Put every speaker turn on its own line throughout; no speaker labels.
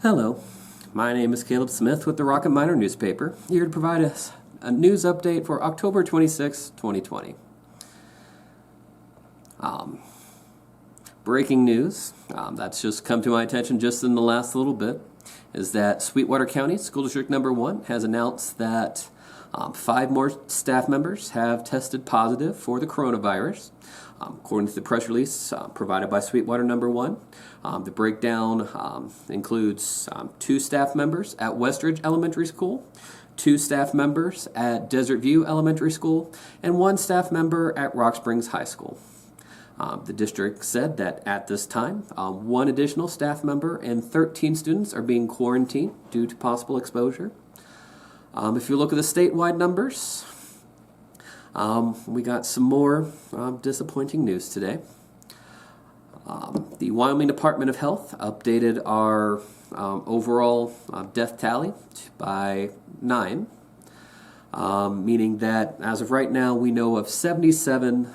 Hello, my name is Caleb Smith with the Rocket Miner newspaper, here to provide us a news update for October 26, 2020. Breaking news, that's just come to my attention just in the last little bit, is that Sweetwater County School District Number 1 has announced that 5 more staff members have tested positive for the coronavirus. According to the press release provided by Sweetwater Number 1, the breakdown includes 2 staff members at Westridge Elementary School, 2 staff members at Desert View Elementary School, and 1 staff member at Rock Springs High School. The district said that at this time, 1 additional staff member and 13 students are being quarantined due to possible exposure. If you look at the statewide numbers, we got some more disappointing news today. The Wyoming Department of Health updated our overall death tally by 9, meaning that as of right now we know of 77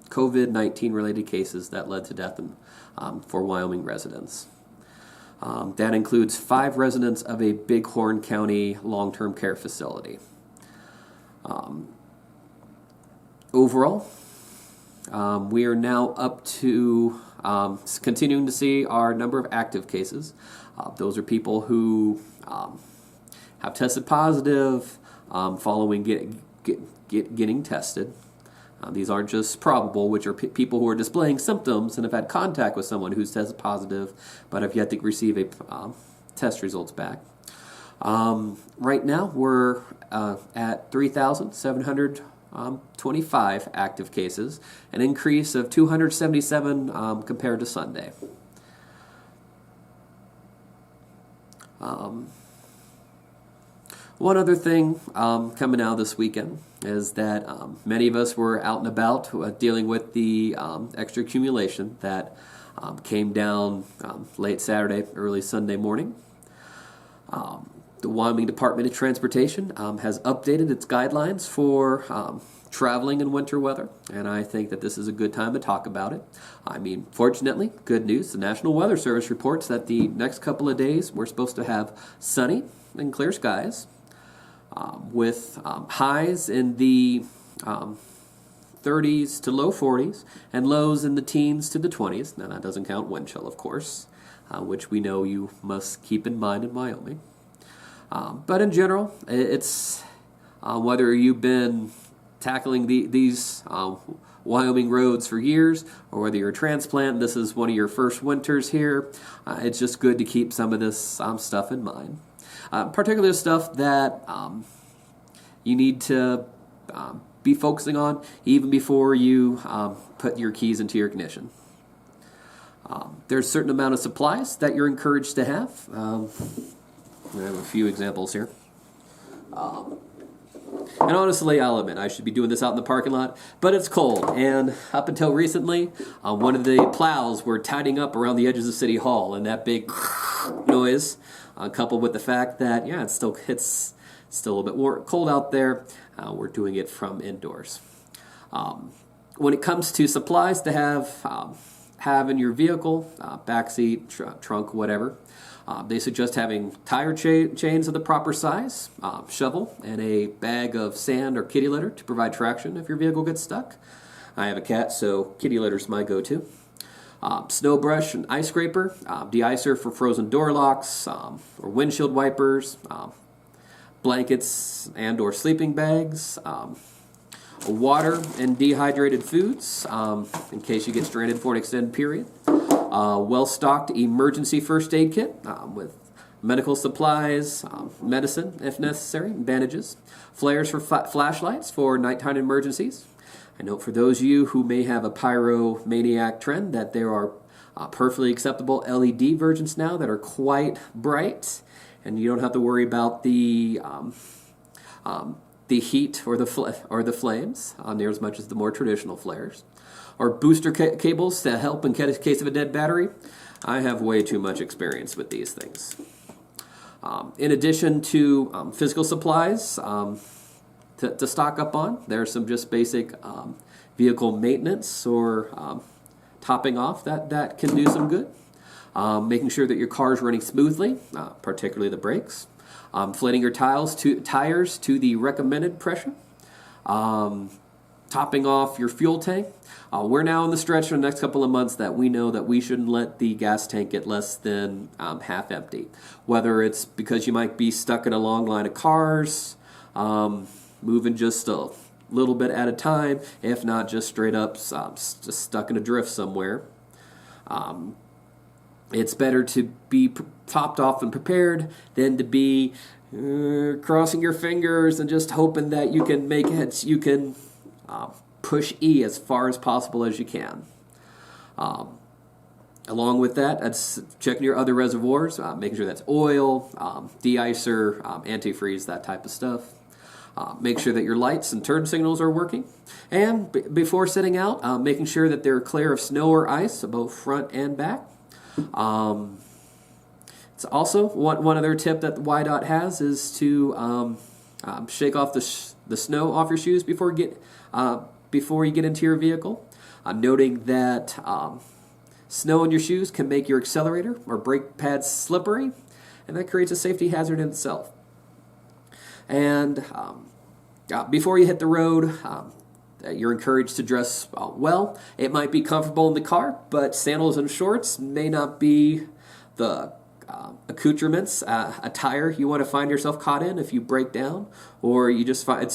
COVID-19 related cases that led to death for Wyoming residents. That includes 5 residents of a Bighorn County long-term care facility. Overall, we are now up to continuing to see our number of active cases. Those are people who have tested positive following getting tested. These aren't just probable, which are people who are displaying symptoms and have had contact with someone who's tested positive but have yet to receive test results back. Right now, we're at 3,725 active cases, an increase of 277 compared to Sunday. One other thing coming out this weekend is that many of us were out and about dealing with the extra accumulation that came down late Saturday, early Sunday morning. The Wyoming Department of Transportation has updated its guidelines for traveling in winter weather, and I think that this is a good time to talk about it. I mean, fortunately, good news, the National Weather Service reports that the next couple of days we're supposed to have sunny and clear skies, with highs in the 30s to low 40s and lows in the teens to the 20s. Now that doesn't count wind chill, of course, which we know you must keep in mind in Wyoming. But in general, it's whether you've been tackling these Wyoming roads for years or whether you're a transplant, this is one of your first winters here, it's just good to keep some of this stuff in mind. Particular stuff that you need to be focusing on even before you put your keys into your ignition. There's a certain amount of supplies that you're encouraged to have. I have a few examples here. And honestly, I'll admit, I should be doing this out in the parking lot, but it's cold. And up until recently, one of the plows were tidying up around the edges of City Hall, and that big noise, coupled with the fact that, yeah, it's still a little bit cold out there, we're doing it from indoors. When it comes to supplies to have in your vehicle, backseat, trunk, whatever, they suggest having tire chains of the proper size, shovel, and a bag of sand or kitty litter to provide traction if your vehicle gets stuck. I have a cat, so kitty litter is my go-to. Snow brush and ice scraper, de-icer for frozen door locks, or windshield wipers, blankets and or sleeping bags, water and dehydrated foods in case you get stranded for an extended period. Well-stocked emergency first aid kit with medical supplies, medicine if necessary, bandages, flares for flashlights for nighttime emergencies. I note for those of you who may have a pyromaniac trend that there are perfectly acceptable LED versions now that are quite bright, and you don't have to worry about the heat or the flames near as much as the more traditional flares. Or booster cables to help in case of a dead battery. I have way too much experience with these things. In addition to physical supplies to stock up on, there's some just basic vehicle maintenance or topping off that can do some good. making sure that your car is running smoothly, particularly the brakes, inflating your tires to the recommended pressure, topping off your fuel tank. We're now in the stretch for the next couple of months that we know that we shouldn't let the gas tank get less than half empty. Whether it's because you might be stuck in a long line of cars, moving just a little bit at a time, if not just straight up just stuck in a drift somewhere. It's better to be topped off and prepared than to be crossing your fingers and just hoping that you can make it. You can push E as far as possible as you can. Along with that, that's checking your other reservoirs, making sure that's oil, de-icer, antifreeze, that type of stuff. Make sure that your lights and turn signals are working. And before setting out, making sure that they're clear of snow or ice, both front and back. It's also one other tip that the YDOT has is to shake off the snow off your shoes before you get into your vehicle. Noting that snow on your shoes can make your accelerator or brake pads slippery, and that creates a safety hazard in itself. And before you hit the road, you're encouraged to dress well. It might be comfortable in the car, but sandals and shorts may not be the accoutrements, attire you want to find yourself caught in if you break down, or you just find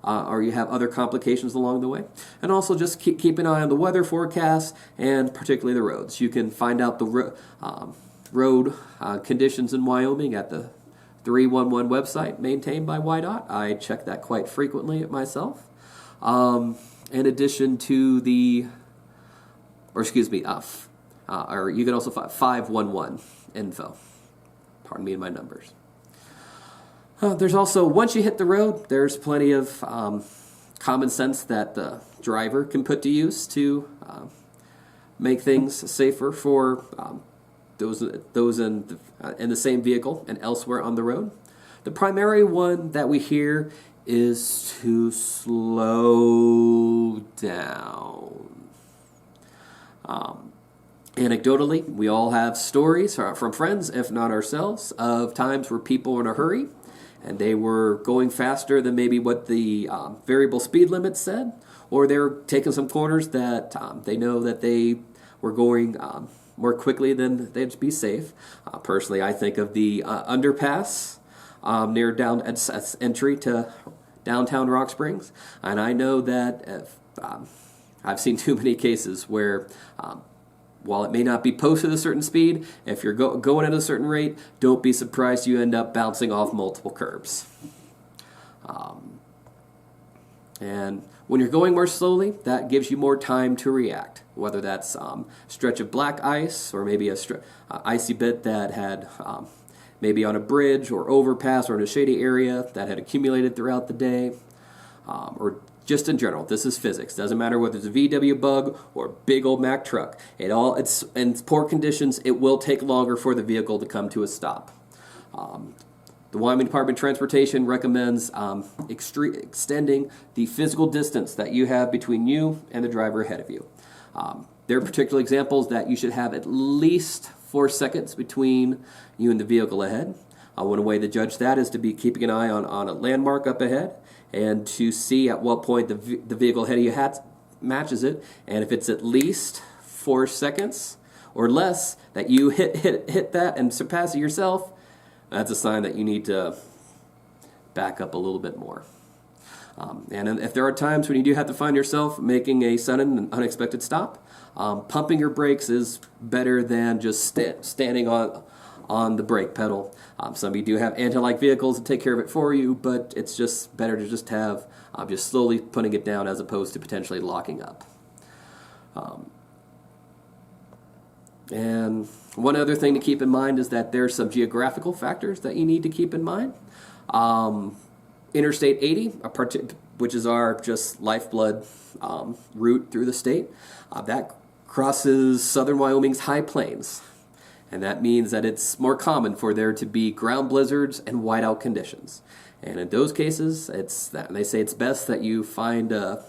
or you have other complications along the way. And also just keep an eye on the weather forecast and particularly the roads. You can find out the road conditions in Wyoming at the 311 website maintained by YDOT. I check that quite frequently myself. In addition to or you can also find 511 info. Pardon me and my numbers. There's also, once you hit the road, there's plenty of common sense that the driver can put to use to make things safer for those in the same vehicle and elsewhere on the road. The primary one that we hear is to slow down. Anecdotally, we all have stories from friends, if not ourselves, of times where people were in a hurry and they were going faster than maybe what the variable speed limit said, or they were taking some corners that they know that they were going more quickly than they'd be safe. Personally, I think of the underpass near entry to downtown Rock Springs, and I know that I've seen too many cases where while it may not be posted at a certain speed, if you're going at a certain rate, don't be surprised you end up bouncing off multiple curbs. And when you're going more slowly, that gives you more time to react, whether that's a stretch of black ice or maybe a icy bit that had maybe on a bridge or overpass or in a shady area that had accumulated throughout the day, or just in general. This is physics. Doesn't matter whether it's a VW bug or a big old Mack truck. It's in poor conditions. It will take longer for the vehicle to come to a stop. The Wyoming Department of Transportation recommends extending the physical distance that you have between you and the driver ahead of you. There are particular examples that you should have at least 4 seconds between you and the vehicle ahead. One way to judge that is to be keeping an eye on a landmark up ahead and to see at what point the vehicle ahead of you matches it. And if it's at least 4 seconds or less that you hit that and surpass it yourself, that's a sign that you need to back up a little bit more. And if there are times when you do have to find yourself making a sudden and unexpected stop, pumping your brakes is better than just standing on the brake pedal. Some of you do have anti-lock vehicles to take care of it for you, but it's just better to just have just slowly putting it down as opposed to potentially locking up. And one other thing to keep in mind is that there's some geographical factors that you need to keep in mind. Interstate 80, which is our just lifeblood route through the state, that crosses southern Wyoming's high plains. And that means that it's more common for there to be ground blizzards and whiteout conditions. And in those cases, they say it's best that you find a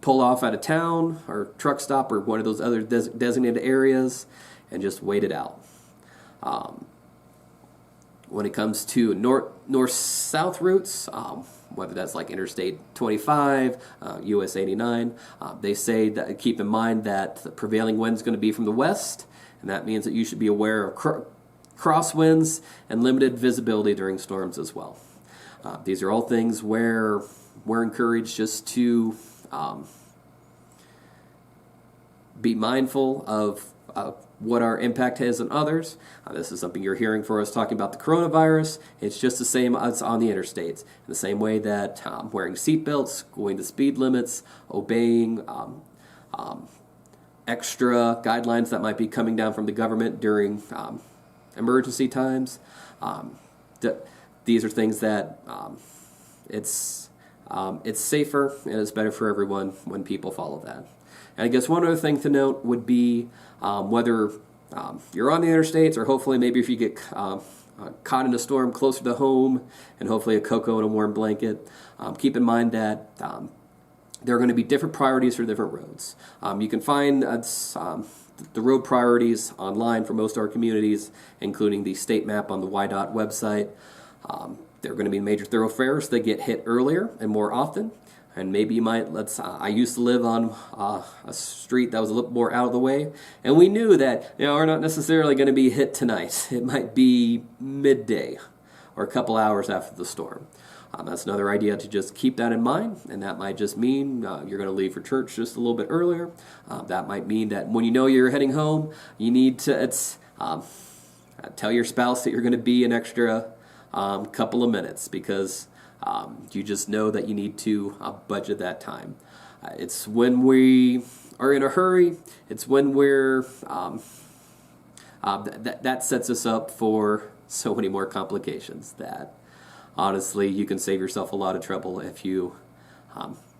pull off at a town or truck stop or one of those other designated areas and just wait it out. When it comes to north-south routes, whether that's like Interstate 25, US 89, they say that keep in mind that the prevailing wind is going to be from the west, and that means that you should be aware of crosswinds and limited visibility during storms as well. These are all things where we're encouraged just to be mindful of what our impact is on others. This is something you're hearing for us talking about the coronavirus. It's just the same as on the interstates. In the same way that wearing seatbelts, going the speed limits, obeying extra guidelines that might be coming down from the government during emergency times. These are things that it's safer and it's better for everyone when people follow that. And I guess one other thing to note would be whether you're on the interstates or hopefully maybe if you get caught in a storm closer to home and hopefully a cocoa and a warm blanket, keep in mind that there are going to be different priorities for different roads. You can find the road priorities online for most of our communities, including the state map on the YDOT website. There are going to be major thoroughfares that get hit earlier and more often. And maybe you might, I used to live on a street that was a little more out of the way, and we knew that, we're not necessarily going to be hit tonight. It might be midday or a couple hours after the storm. That's another idea to just keep that in mind, and that might just mean you're going to leave for church just a little bit earlier. That might mean that when you know you're heading home, you need to tell your spouse that you're going to be an extra couple of minutes because you just know that you need to budget that time. It's when we are in a hurry, it's when we're, that sets us up for so many more complications that honestly you can save yourself a lot of trouble if you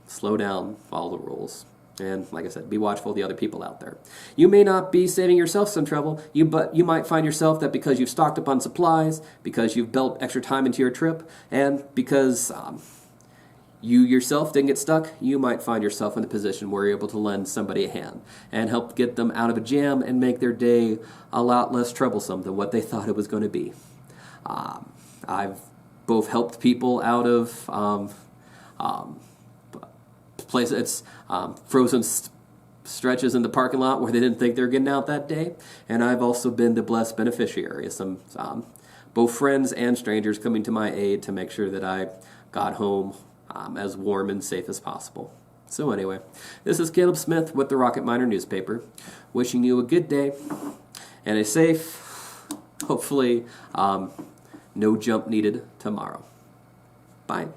slow down, follow the rules. And like I said, be watchful of the other people out there. You may not be saving yourself some trouble, but you might find yourself that because you've stocked up on supplies, because you've built extra time into your trip, and because you yourself didn't get stuck, you might find yourself in a position where you're able to lend somebody a hand and help get them out of a jam and make their day a lot less troublesome than what they thought it was going to be. I've both helped people out of places, it's frozen stretches in the parking lot where they didn't think they were getting out that day, and I've also been the blessed beneficiary of some both friends and strangers coming to my aid to make sure that I got home as warm and safe as possible. So anyway, this is Caleb Smith with the Rocket Miner newspaper, wishing you a good day and a safe, hopefully no jump needed tomorrow. Bye.